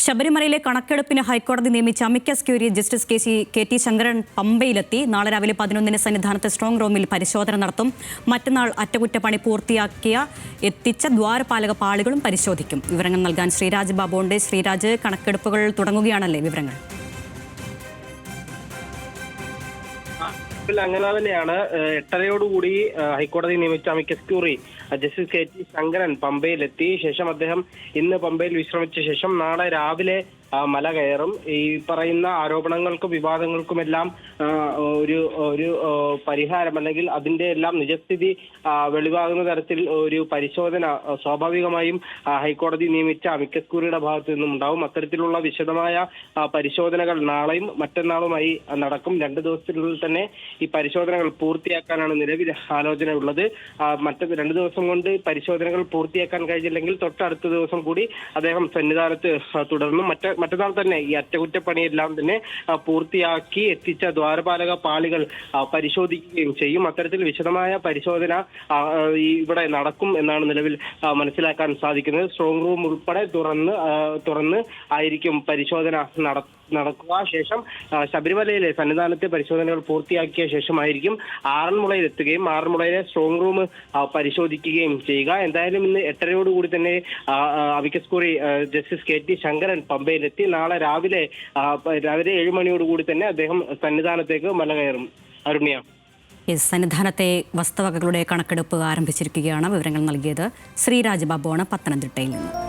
ശബരിമലയിലെ കണക്കെടുപ്പിന് ഹൈക്കോടതി നിയമിച്ച amicus curiae justice K T. Sankaran പമ്പയിലെത്തി. നാളെ രാവിലെ 11-ന് സന്നിധാനത്ത് സ്ട്രോങ് റൂമിൽ പരിശോധന നടത്തും. മറ്റന്നാൾ അറ്റകുറ്റപ്പണി എത്തിച്ച ദ്വാരപാലക പാളികളും പരിശോധിക്കും. വിവരങ്ങൾ നൽകാൻ ശ്രീരാജ് ബാബു ഉണ്ട്. ശ്രീരാജ്, കണക്കെടുപ്പുകൾ തുടങ്ങുകയാണല്ലേ? വിവരങ്ങൾ. അങ്ങനെ തന്നെയാണ്. 8:30യോടുകൂടി ഹൈക്കോടതി നിയമിച്ച amicus curiae justice K T. Sankaran പമ്പയിലെത്തി. ശേഷം അദ്ദേഹം ഇന്ന് പമ്പയിൽ വിശ്രമിച്ച ശേഷം നാളെ രാവിലെ മല കയറും. ഈ പറയുന്ന ആരോപണങ്ങൾക്കും വിവാദങ്ങൾക്കുമെല്ലാം ഒരു പരിഹാരം അല്ലെങ്കിൽ അതിന്റെ എല്ലാം നിജസ്ഥിതി വെളിവാകുന്ന തരത്തിൽ ഒരു പരിശോധന സ്വാഭാവികമായും ഹൈക്കോടതി നിയമിച്ച അമിക്കസ് ക്യൂറിയുടെ ഭാഗത്തു നിന്നും ഉണ്ടാവും. അത്തരത്തിലുള്ള വിശദമായ പരിശോധനകൾ നാളെയും മറ്റന്നാളുമായി നടക്കും. 2 ദിവസത്തിനുള്ളിൽ തന്നെ ഈ പരിശോധനകൾ പൂർത്തിയാക്കാനാണ് നിലവിൽ ആലോചനയുള്ളത്. 2 ദിവസം കൊണ്ട് പരിശോധനകൾ പൂർത്തിയാക്കാൻ കഴിഞ്ഞില്ലെങ്കിൽ തൊട്ടടുത്ത ദിവസം കൂടി അദ്ദേഹം സന്നിധാനത്ത് തുടർന്നും മറ്റന്നാൾ തന്നെ ഈ അറ്റകുറ്റപ്പണിയെല്ലാം തന്നെ പൂർത്തിയാക്കി എത്തിച്ച ദ്വാരപാലക പാളികൾ പരിശോധിക്കുകയും ചെയ്യും. അത്തരത്തിൽ വിശദമായ പരിശോധന ഇവിടെ നടക്കും എന്നാണ് നിലവിൽ മനസ്സിലാക്കാൻ സാധിക്കുന്നത്. സ്ട്രോങ് റൂം ഉൾപ്പെടെ തുറന്ന് ആയിരിക്കും പരിശോധന നടക്കുക. ശേഷം ശബരിമലയിലെ സന്നിധാനത്തെ പരിശോധനകൾ പൂർത്തിയാക്കിയ ശേഷമായിരിക്കും ആറന്മുളയിൽ എത്തുകയും ആറന്മുളയിലെ സ്ട്രോങ് റൂം പരിശോധിക്കുകയും ചെയ്യുക. എന്തായാലും ഇന്ന് 8:30യോടുകൂടി തന്നെ amicus curiae justice K T. Sankaran പമ്പയിലെത്തി. നാളെ രാവിലെ 7 മണിയോടുകൂടി തന്നെ അദ്ദേഹം സന്നിധാനത്തേക്ക് മല കയറും. അരുണ്യ, സന്നിധാനത്തെ വസ്തുവകകളുടെ കണക്കെടുപ്പ് ആരംഭിച്ചിരിക്കുകയാണ്. വിവരങ്ങൾ നൽകിയത് ശ്രീരാജ് ബാബുവാണ്, പത്തനംതിട്ടയിൽ നിന്ന്.